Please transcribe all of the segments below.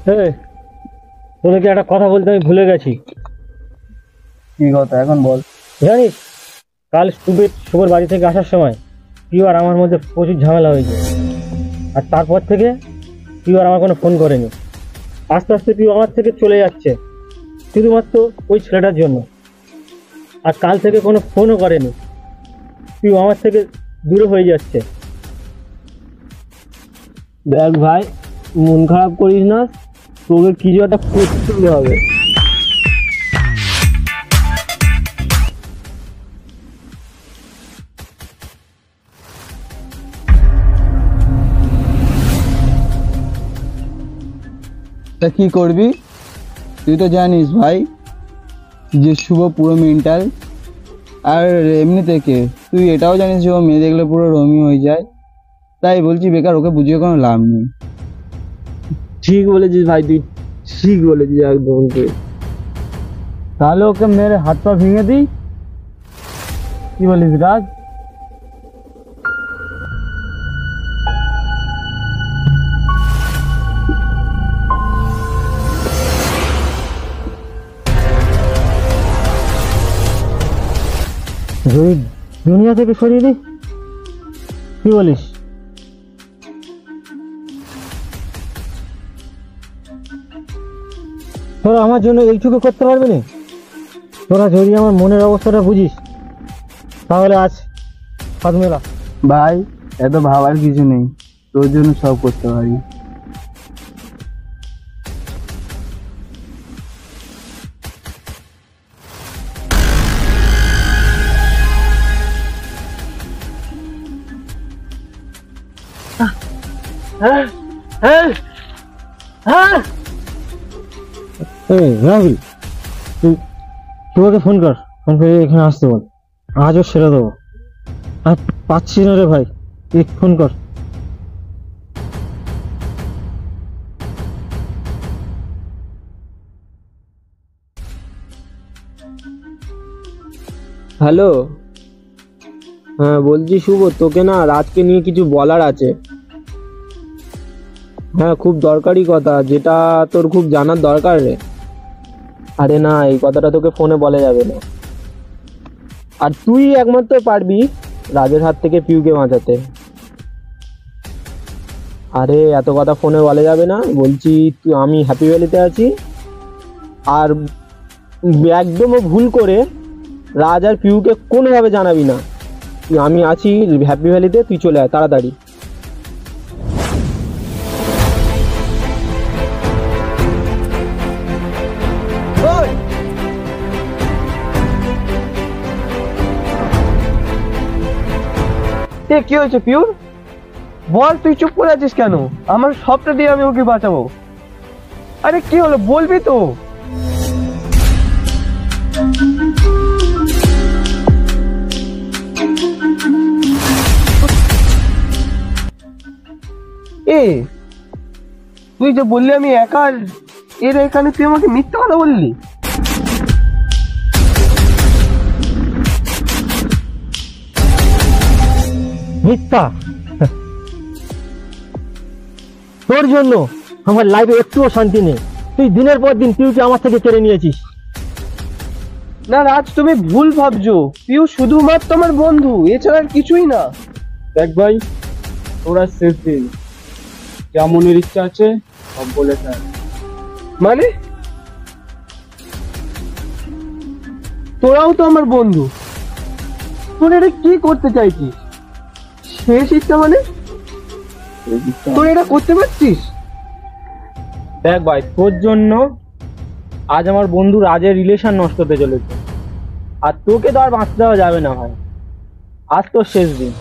এই, তোদেরকে একটা কথা বলতে আমি ভুলে গেছি। কি কথা এখন বল। জানিস, কাল শুভর বাড়ি থেকে আসার সময় তুই আর আমার মধ্যে প্রচুর ঝামেলা হয়েছে। আর তারপর থেকে তুই আর আমার কোনো ফোন করেনি। আস্তে আস্তে তুই আমার থেকে চলে যাচ্ছে শুধুমাত্র ওই ছেলেটার জন্য। আর কাল থেকে কোনো ফোনও করেনি, তুই আমার থেকে দূরে হয়ে যাচ্ছে। দেখ ভাই, মন খারাপ করিস না, তোকে কিছু একটা করতে হবে। তা কি করবি? তুই তো জানিস ভাই যে শুভ পুরো মেন্টাল। আর এমনি থেকে তুই এটাও জানিস যে ও মেয়ে দেখলে পুরো রোমি হয়ে যায়। তাই বলছি বেকার ওকে বুঝিয়ে কোনো লাভ নেই। ঠিক বলেছিস ভাই, তুই ঠিক বলেছিস একদম। তাহলে ওকে মেরে হাত পা ভেঙে দিই, কি বলিস রাজ? যদি দুনিয়া থেকে সরিয়ে দিই, কি বলিস? তোরা আমার জন্য এইটুকু করতে পারবি না? তোরা যদি আমার মনের অবস্থাটা বুঝিস তাহলে আজ হাত মেলা। ভাই এত ভাবার কিছু নেই, তোর জন্য সব করতে পারি। রাহুল, তুই তোমাকে ফোন করে এখানে আসতে বল, আজও সেরে দেবো। আর পাচ্ছি না রে ভাই, তুই ফোন কর। হ্যালো, হ্যাঁ বলছি শুভ, তোকে না রাজকে নিয়ে কিছু বলার আছে। হ্যাঁ খুব দরকারি কথা, যেটা তোর খুব জানার দরকার রে। আরে না, এই কথাটা তোকে ফোনে বলা যাবে না। আর তুই একমাত্র পারবি রাজের হাত থেকে পিউকে বাঁচাতে। আরে এত কথা ফোনে বলা যাবে না, বলছি তুই, আমি হ্যাপি ভ্যালিতে আছি। আর একদমও ভুল করে রাজ আর পিউকে কোনোভাবে জানাবি না। আমি আছি হ্যাপি ভ্যালিতে, তুই চলে আয় তাড়াতাড়ি। কি হয়েছে পিউর? বল, তুই চুপ করে আছিস কেন? আমার সবটা দিয়ে আমি ওকে বাঁচাবো। আরে কি হলো বলবি তো? তুই যে বললি আমি একা, এর এখানে তুই আমাকে মিথ্যা কথা বললি। মিথ্যা? তোর জন্য আমার লাইফে একটুও শান্তি নেই। তুই দিনের পর দিন পিউকে আমার থেকে কেড়ে নিয়েছিস। না রাজ, তুমি ভুল ভাবছো। পিউ শুধুমাত্র আমার বন্ধু, এছাড়া আর কিছুই না। দেখ ভাই, তোরা শেষ দিন, যা মনের ইচ্ছা আছে সব বলে থাক। মানে তোরাও তো আমার বন্ধু, তোর এটা কি করতে চাইছিস? শেষ ইচ্ছা মানে তোর এটা করতে পারছিস? দেখ ভাই, তোর জন্য আজ আমার বন্ধু রাজের রিলেশন নষ্ট হতে চলেছে। আর তোকে তো আর বাঁচতে দেওয়া যাবে না ভাই, আজ তোর শেষ দিন।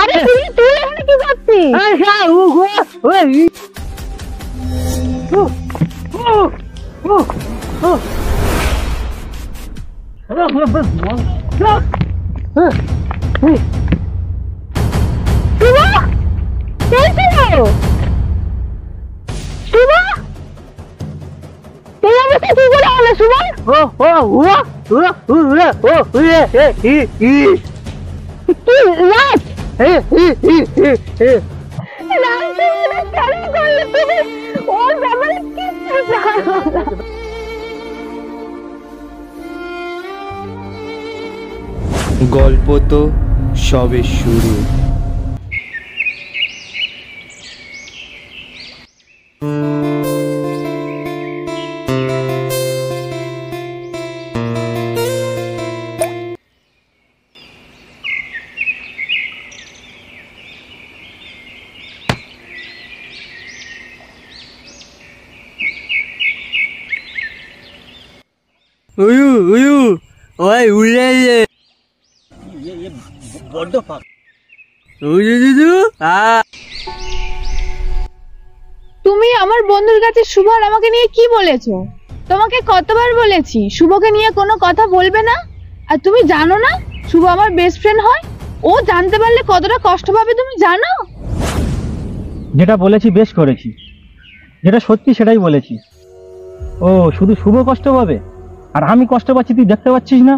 আরে তুই এখানে কি করছিস? শুভ, কে ছিল? শুভ, এই অবস্থা কি করে হলো শুভ? কি রাজ? গল্প তো সবে শুরু। উয়ু উয়ু ওই উড়ে বড্ড ফাঁক। তুমি আমার বন্ধুর কাছে শুভর আমাকে নিয়ে কি বলেছো? তোমাকে কতবার বলেছি শুভকে নিয়ে কোনো কথা বলবে না? আর তুমি জানো না শুভ আমার বেস্ট ফ্রেন্ড হয়? ও জানতে পারলে কতটা কষ্ট পাবে তুমি জানো? যেটা বলেছি বেশ করেছি, যেটা সত্যি সেটাই বলেছি। ও শুধু শুভ কষ্ট পাবে আর আমি কষ্ট পাচ্ছি, তুই দেখতে পাচ্ছিস না?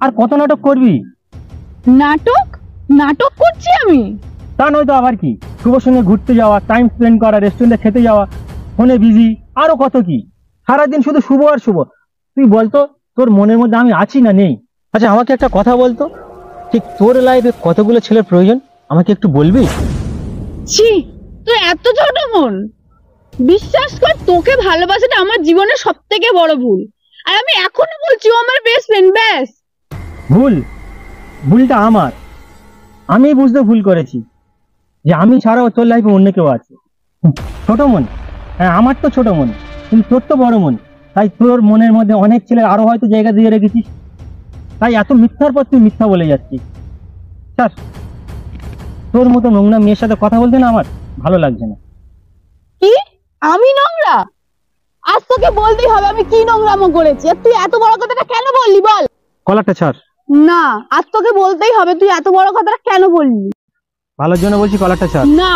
আর কত নাটক করবি? নাটক? নাটক করছি আমি? তা নয় তো আবার কি, শুভর সঙ্গে ঘুরতে যাওয়া, টাইম স্পেন্ড করা, রেস্টুরেন্টে খেতে যাওয়া, ফোনে বিজি, আরো কত কি। সারাদিন শুধু শুভ আর শুভ। তুই বলতো তোর মনের মধ্যে আমি আছি না নেই? আচ্ছা আমাকে একটা কথা বলতো, ঠিক তোর লাইফে কতগুলো ছেলের প্রয়োজন আমাকে একটু বলবি? ছি, তুই এত ছোট মন। বিশ্বাস কর, তোকে ভালোবাসাটা আমার জীবনের সবথেকে বড় ভুল। আর আমি এখনো বলছি ও আমার বেস্ট ফ্রেন্ড। ব্যাস। ভুলটা আমার। আমি বুঝতে ভুল করেছি যে আমি ছাড়াও তোর লাইফে অন্য কেউ আছে। ছোট মন, হ্যাঁ আমার তো ছোট মন, কিন্তু তোর তো বড় মন। তাই তোর মনের মধ্যে অনেক ছেলের আরো হয়তো জায়গা দিয়ে রেখেছিস। তাই এত মিথ্যার পর তুই মিথ্যা বলে যাচ্ছিস। স্যার, তোর মতো নোংরা মেয়ের সাথে কথা বলতে না আমার ভালো লাগছে না। কি? আমি নোংরা? আজ তোকে বলতেই হবে আমি কি নোংরামো করেছি। আর তুই এত বড় কথাটা কেন বললি বল? কলারটা ছাড়। না, আজ তোকে বলতেই হবে তুই এত বড় কথাটা কেন বললি। ভালোর জন্য বলছি, কলারটা ছাড়। না,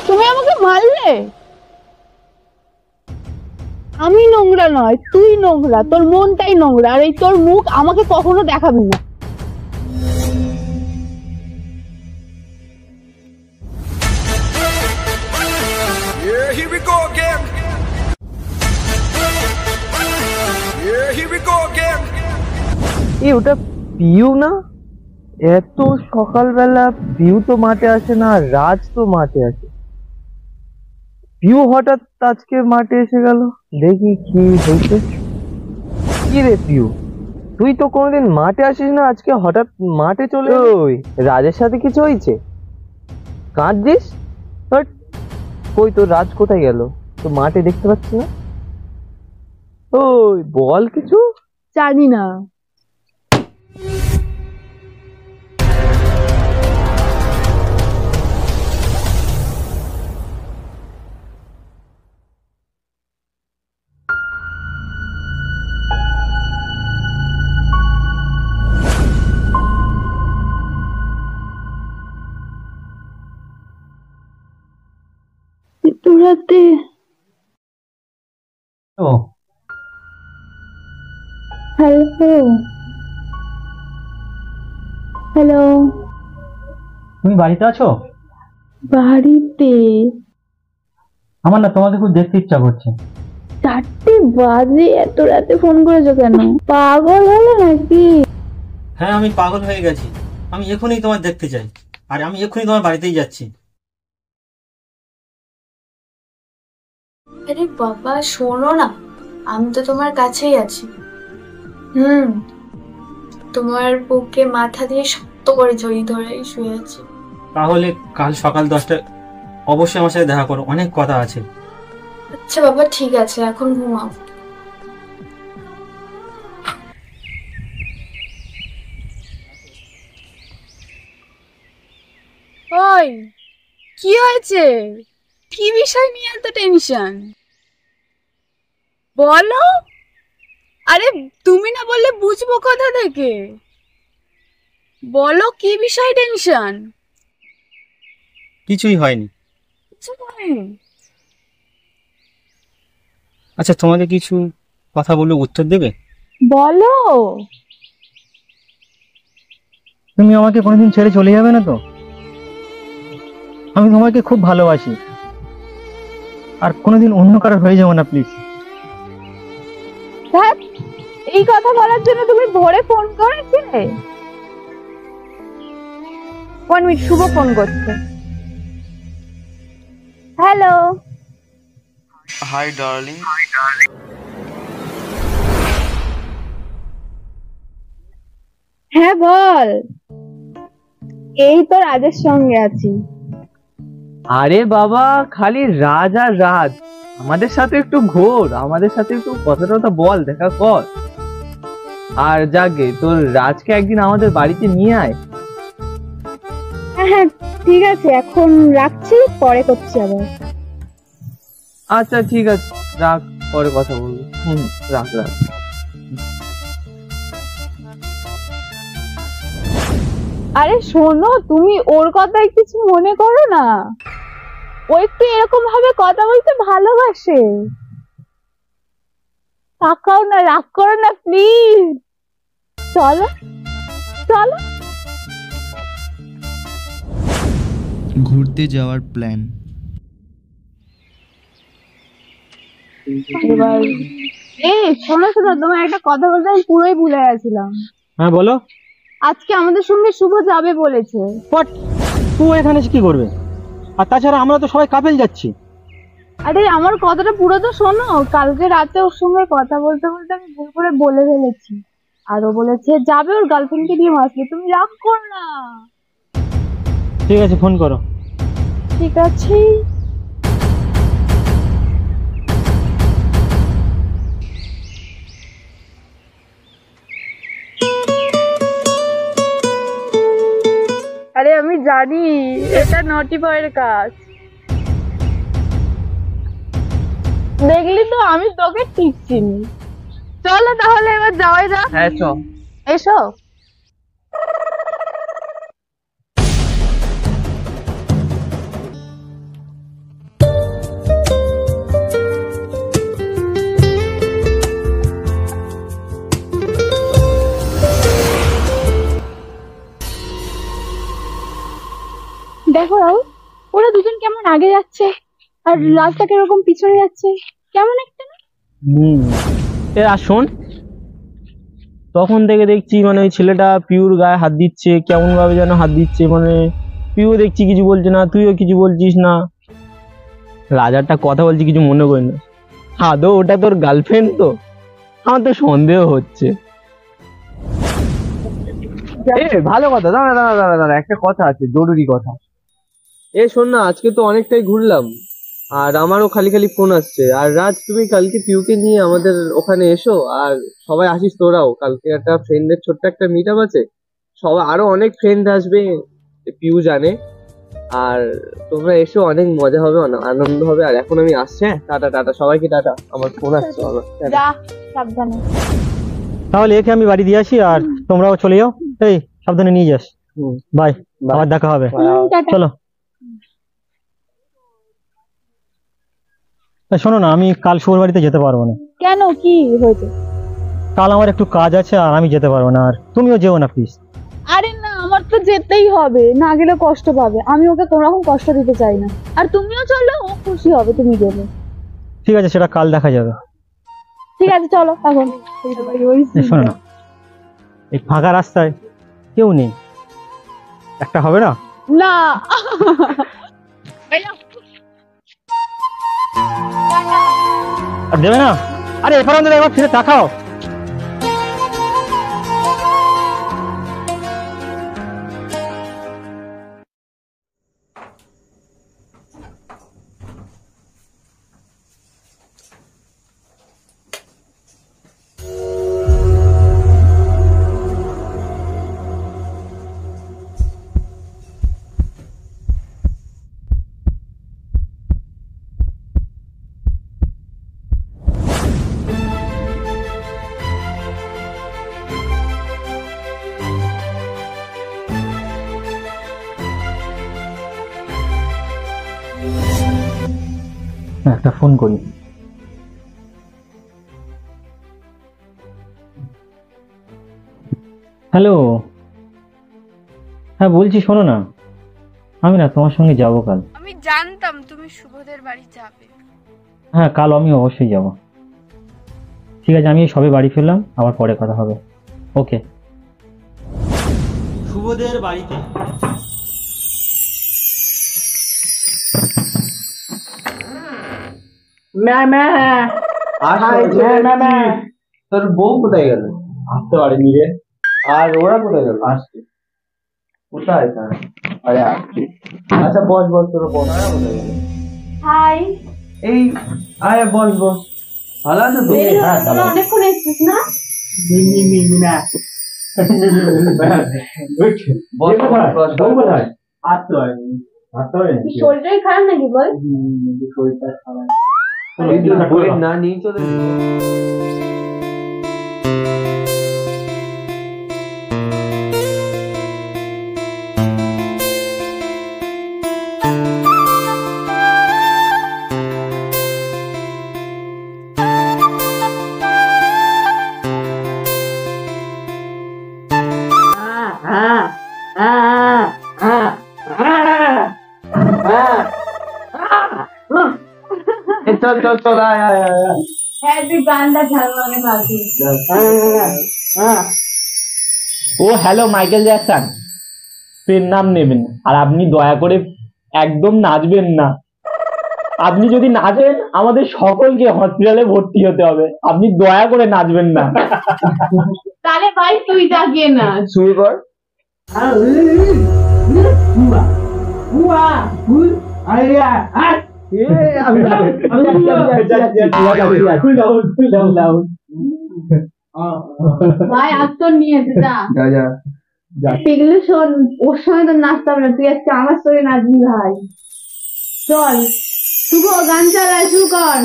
তুমি আমাকে মারলে। আমি নোংরা নয়, তুই নোংরা, তোর মনটাই নোংরা। আর এই তোর মুখ আমাকে কখনো দেখাবি না। Yeah, here we go again. Yeah, here we go again. এই ওটা পিউ না? এত সকালবেলা পিউ তো মাঠে আসে না, আর রাজ তো মাঠে আসে। পিউ হঠাৎ আজকে মাঠে এসে গেল, দেখি কি হয়েছে। কি রে পিউ, তুই তো কোনোদিন মাঠে আসিস না, আজকে হঠাৎ মাঠে চলে এলি? ওই রাজের সাথে কিছু হয়েছে? কাঁদছিস? হট, কই তোর রাজ কোথায় গেল? তো মাঠে দেখতে পাচ্ছি না। ওই বল কিছু। জানি না। রাতে ও হ্যালো হ্যালো, তুমি বাড়িতে আছো? বাড়িতে? আমার না তোমাকে খুব দেখতে ইচ্ছা করছে। 4টে বাজে, এত রাতে ফোন করেছো কেন? পাগল হলে নাকি? হ্যাঁ আমি পাগল হয়ে গেছি। আমি এখনই তোমার দেখতে চাই, আর আমি এখনই তোমার বাড়িতেই যাচ্ছি। আরে বাবা শোনো না, আমি তো তোমার কাছেই আছি। তোমার বুকে মাথা দিয়ে শক্ত করে জড়িয়ে ধরে শুয়ে আছি। তাহলে কাল সকাল 10টায় অবশ্যই আমার সাথে দেখা করো, অনেক কথা আছে। আচ্ছা বাবা, ঠিক আছে, এখন ঘুমাও। ওই, কি হয়েছে? কি বিষয় নিয়ে এত টেনশন বলো? আরে তুমি না বললে বুঝবো কোথা থেকে? বলো কি বিষয় টেনশন? কিছুই হয়নি। কিছু হয়নি? আচ্ছা, তোমাকে কিছু কথা বললে উত্তর দেবে? বলো। তুমি আমাকে কোনোদিন ছেড়ে চলে যাবে না তো? আমি তোমাকে খুব ভালোবাসি, আর কোনোদিন অন্য কারোর হয়ে যাবো না, প্লিজ। হ্যাঁ, এই কথা বলার জন্য তুমি ভোরে ফোন করেছিলে? 1 মিনিট, শুভ ফোন করছে। হ্যালো। Hi darling. হ্যাঁ বল। এই তো রাজের সঙ্গে আছি। আরে বাবা, খালি রাজ আর রাজ। আমাদের সাথে একটু ঘোর, আমাদের সাথে একটু কথা টথা বল, দেখা কর। আর যাকে তোর রাজকে একদিন আমাদের বাড়িতে নিয়ে আয়। হ্যাঁ হ্যাঁ, ঠিক আছে, এখন রাখছি, পরে করছি আবার। আচ্ছা ঠিক আছে, রাখ, পরে কথা বলবো। রাখ রাখ। আরে শোনো, তুমি ওর কথায় কিছু মনে করো না। ও একটু এরকম ভাবে কথা বলতে ভালোবাসে। তাকাও না, রাগ করো না প্লিজ। চলো চলো। ঘুরতে যাওয়ার প্ল্যান। শোনো শোনো, তোমার একটা কথা বলতে আমি পুরোই ভুলে গেছিলাম। হ্যাঁ বলো। আজকে আমাদের সঙ্গে শুভ যাবে বলেছে। বাট তুই এখানে এসে কি করবে? আর তাছাড়া আমরা তো সবাই কাপেল যাচ্ছি। আরে আমার কথাটা পুরো তো শোনো। কালকে রাতে ওর সঙ্গে কথা বলতে বলতে আমি ভুল করে বলে ফেলেছি। আর ও বলেছে যাবে ওর গার্লফ্রেন্ডকে নিয়ে আসবে। তুমি রাগ করো না। ঠিক আছে, ফোন করো। ঠিক আছে। আরে আমি জানি এটা নটি বয়ের কাজ। দেখলি তো, আমি তোকে ঠিক চিনি। চলো তাহলে এবার যাওয়াই যাক। হ্যাঁ চ। এসো। দেখো রাহুল, ওরা দুজন কেমন আগে যাচ্ছে আর রাজটাকে এরকম পিছনে যাচ্ছে, কেমন একটা না? আর শোন, তখন থেকে দেখছি মানে ওই ছেলেটা পিউর গায়ে হাত দিচ্ছে, কেমন ভাবে যেন হাত দিচ্ছে। মানে পিউ দেখছি কিছু বলছে না, তুইও কিছু বলছিস না। রাজারটা কথা বলছি, কিছু মনে করি না। আদৌ ওটা তোর গার্লফ্রেন্ড তো? আমার তো সন্দেহ হচ্ছে। ভালো কথা। দাঁড়া দাঁড়া দাঁড়া দাঁড়া, একটা কথা আছে, জরুরি কথা। শোন না, আজকে তো অনেকটাই ঘুরলাম, আর আমারও খালি খালি ফোন আসছে। আর রাজ, তুমি কালকে পিউকে নিয়ে আমাদের ওখানে এসো, আর সবাই আসিস তোরাও। কালকে একটা ফ্রেন্ডের ছোট্ট একটা মিট আপ আছে, সবাই আরো অনেক ফ্রেন্ড আসবে, পিউ জানে। আর তোমরা এসো, অনেক মজা হবে, আনন্দ হবে। আর এখন আমি আসছি। হ্যাঁ, টাটা টাটা সবাইকে, টাটা। আমার ফোন আসছে বাবা। যা, সাবধানে। তাহলে একে আমি বাড়ি দিয়ে আসি, আর তোমরাও চলে যাও। এই সাবধানে নিয়ে যাস। বাই, আবার দেখা হবে। চলো। শোনো না, আমি কাল শুভর বাড়িতে যেতে পারবো না। কেন, কি হয়েছে? কাল আমার একটু কাজ আছে, আর আমি যেতে পারবো না। আর তুমিও যেও না প্লিজ। আরে না, আমার তো যেতেই হবে, না গেলে কষ্ট পাবে। আমি ওকে কোনো রকম কষ্ট দিতে চাই না। আর তুমিও চলো, ও খুশি হবে তুমি গেলে। ঠিক আছে, সেটা কাল দেখা যাবে। ঠিক আছে চলো এখন। শোনো না, এই ফাঁকা রাস্তায় কেউ নেই, একটা হবে না? না। আর দেবে না? আরে এবার একবার ফিরে তাকাও। ফোন করি। হ্যালো, হ্যাঁ বলছি, শোনো না, আমি না তোমার সঙ্গে যাবো কাল। আমি জানতাম তুমি শুভদের বাড়ি যাবে। হ্যাঁ, কাল আমি অবশ্যই যাব। ঠিক আছে, আমি সবে বাড়ি ফিরলাম, আবার পরে কথা হবে। ওকে। শুভদের বাড়িতে তোর বউ কোথায় গেল? আসতে পারেনি রে। আর ওরা কোথায় গেল? আসছে। কোথায় তারা? আরে আসছে। আচ্ছা বস বস, তোর বসারা কোথায় গেল? হাই, এই আরে বস বস। ভালো আছো তো? হ্যাঁ ভালো। অনেকক্ষণ এসেছিস না? শরীরটাই খারাপ নাকি বল? না নিয়ে চলে চল চল চল আয় আয় আয়। হ্যাঁ, তুই গানটা ছাড়, অনেক ভাবি। ও হ্যালো মাইকেল জ্যাকসন, পেন নাম নেবেন, আর আপনি দয়া করে একদম নাচবেন না। আপনি যদি নাচেন আমাদের সকলকে হসপিটালে ভর্তি হতে হবে। আপনি দয়া করে নাচবেন না। তাহলে ভাই তুই জাগিয়ে না। শুরু কর। ভাই আজ তোর নিয়ে যা যা যা। এগুলো শোন, ওর সঙ্গে তো নাচতে হবে না, তুই আজকে আমার সঙ্গে নাচবি ভাই। চল শুভ, গান চালা, শুরু কর।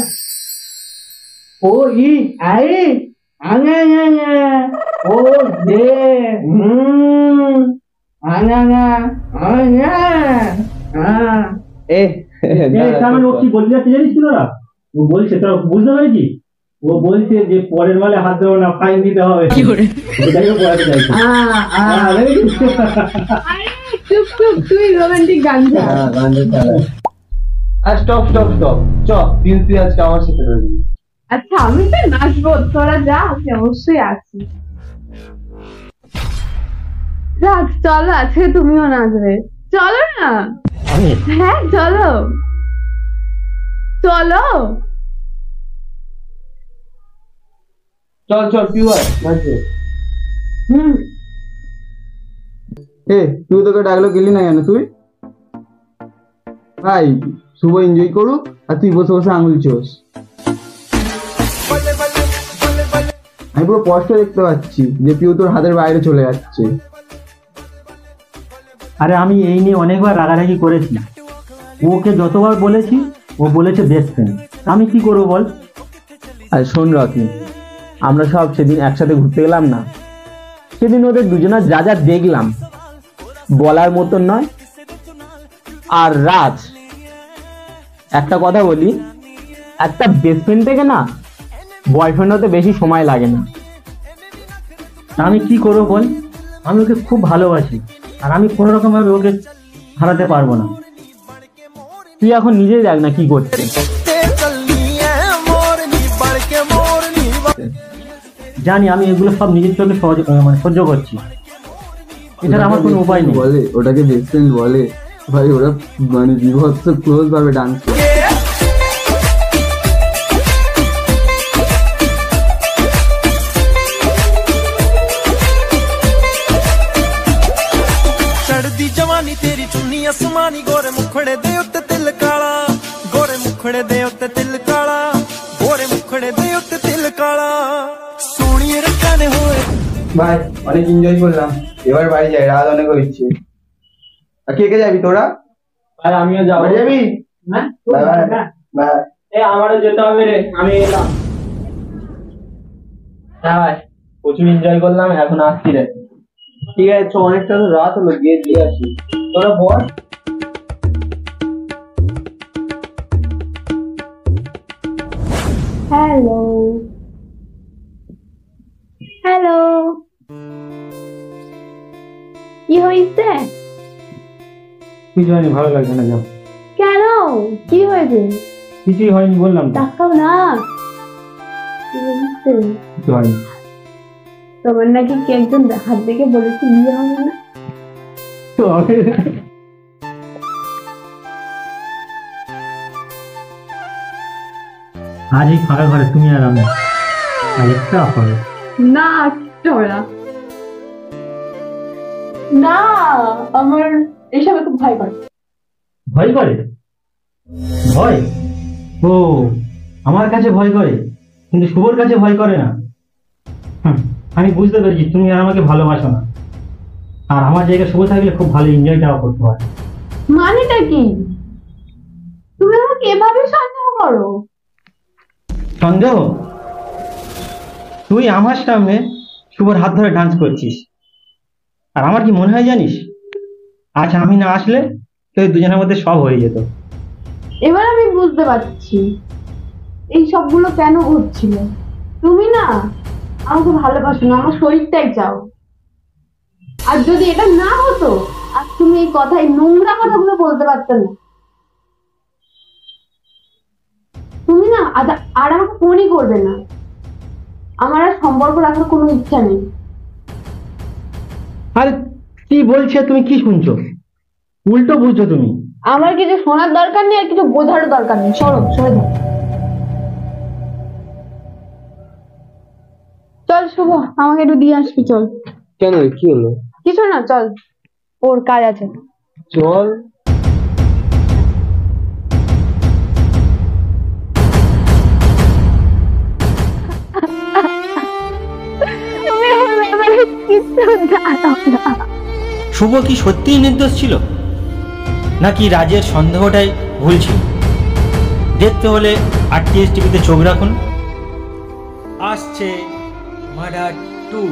ও ই আরে আঙা আঙা ও দে আঙা আঙা আঙা এ ও কি বলতে যাচ্ছে জানিস তোরা? ও বলছে, তোরা বুঝতে পারছি, ও বলছে যে পরের মালে হাত দেবো না, ফাইন দিতে হবে। ওটাই ও পড়াতে চাইছে। আরে চুপ চুপ, তুই রোমান্টিক গান চা। আর স্টপ স্টপ স্টপ, চ তুই আজকে আমার সাথে রবি। আচ্ছা আমি তো নাচবো, তোরা যা, আমি অবশ্যই আছি। রাজ চলো, আজকে তুমিও নাচবে, চলো না। হ্যাঁ চলো চলো। চল চল পিওর নাচবে। এ তুই তোকে ডাকলো গেলি না কেন তুই? ভাই শুভ এনজয় করুক আর তুই বসে বসে আঙুল চোষ। আমি পুরো স্পষ্ট দেখতে পাচ্ছি যে পিউ তোর হাতের বাইরে চলে যাচ্ছে। আরে আমি এই নিয়ে অনেকবার রাগারাগি করেছি, ওকে যতবার বলেছি ও বলেছে বেস্ট ফ্রেন্ড। আমি কি করবো বল? আর শোন রকি, আমরা সব সেদিন একসাথে ঘুরতে গেলাম না, সেদিন ওদের দুজনের যা যা দেখলাম বলার মতন নয়। আর রাজ, একটা কথা বলি, একটা বেস্ট ফ্রেন্ড থেকে না বয়ফ্রেন্ড হতে বেশি সময় লাগে না। আমি কি করবো বল? আমি ওকে খুব ভালোবাসি, আর আমি কোনো রকম ভাবে ওকে হারাতে পারবো না। তুই এখন নিজেই দেখ না কি করছে। জানি আমি এগুলো সব নিজের চোখে সহ্য করছি, এছাড়া আমার কোনো উপায় নেই। বলে ওটাকে বেস্ট ফ্রেন্ড বলে? ভাই ওরা মানে বিভৎস ক্লোজ ভাবে ডান্স করে। ਚੜਦੀ ਜਵਾਨੀ ਤੇਰੀ ਚੁੰਨੀ ਅਸਮਾਨੀ ਗੋਰੇ ਮੁਖੜੇ ਦੇ ਉੱਤੇ ਤਿਲ ਕਾਲਾ ਗੋਰੇ ਮੁਖੜੇ ਦੇ ਉੱਤੇ ਤਿਲ ਕਾਲਾ ਗੋਰੇ ਮੁਖੜੇ ਦੇ ਉੱਤੇ ਤਿਲ ਕਾਲਾ ਸੋਹਣੀ ਰੱਖਾਂ ਨੇ ਹੋਏ। ভাই অনেক এনজয় করলাম, এবার বাড়ি যাই, রাত অনেক হচ্ছে। আর কে কে যাবি তোরা? আর আমিও যাবো। বাড়ি যাবি? হ্যাঁ বাই। আমারও যেতে হবে রে, আমি এলাম। হ্যাঁ ভাই, প্রচুর এনজয় করলাম, এখন আসছি রে। ঠিক আছে চ, অনেকটা তো রাত হলো, গিয়ে দিয়ে আসি। তোরা বল। হ্যালো, কি হয়েছে? কিছু হয়নি, ভালো লাগছে না, যাও। কেন, কি হয়েছে? কিছুই হয়নি বললাম তো। দেখাও না, কি হয়েছে? কিছু হয়নি। তোমার নাকি কে একজন হাত দেখে বলেছে বিয়ে হবে না? আজ এই ফাঁকা ঘরে তুমি আর আমি, আর একটা হবে না, কিচ্ছু হবে না। না, আমার এসবে খুব ভয় করে। ভয় করে? ভয়? ও, আমার কাছে ভয় করে, কিন্তু শুভর কাছে ভয় করে না। আমি বুঝতে পেরেছি তুমি আর আমাকে ভালোবাসো না, আর আমার জায়গায় শুভ থাকলে খুব ভালো এনজয়টাও করতে পারে। মানেটা কি? তুমি আমাকে এভাবে সন্দেহ করো? সন্দেহ? তুই আমার সামনে শুভর হাত ধরে ডান্স করছিস, আর আমার কি মনে হয় জানিস, আজ আমি না আসলে তোদের দুজনের মধ্যে সব হয়ে যেত। এবার আমি বুঝতে পারছি এই সবগুলো কেন ঘটছিল। তুমি না আমাকে ভালোবাসো না, আমার শরীরটাই চাও। আর যদি এটা না হতো, আর তুমি এই কথাই নোংরা কথাগুলো বলতে পারতে না। তুমি না আর আমাকে ফোনই করবে না, আমার আর সম্পর্ক রাখার কোনো ইচ্ছা নেই। আরে কি বলছে, তুমি কি শুনছো? উল্টো বুঝছো তুমি। আমার কিছু শোনার দরকার নেই, আর কিছু বোঝারও দরকার নেই। সরো, সরে যাও। চল শুভ, আমাকে একটু দিয়ে আসবি, চল। কেন, কি হলো? কিছু না, চল, ওর কাজ আছে। চল। শুভ কি সত্যিই নির্দোষ ছিল, নাকি রাজের সন্দেহটাই ভুল ছিল? দেখতে হলে RTS টিভিতে চোখ রাখুন। আসছে মার্ডার 2।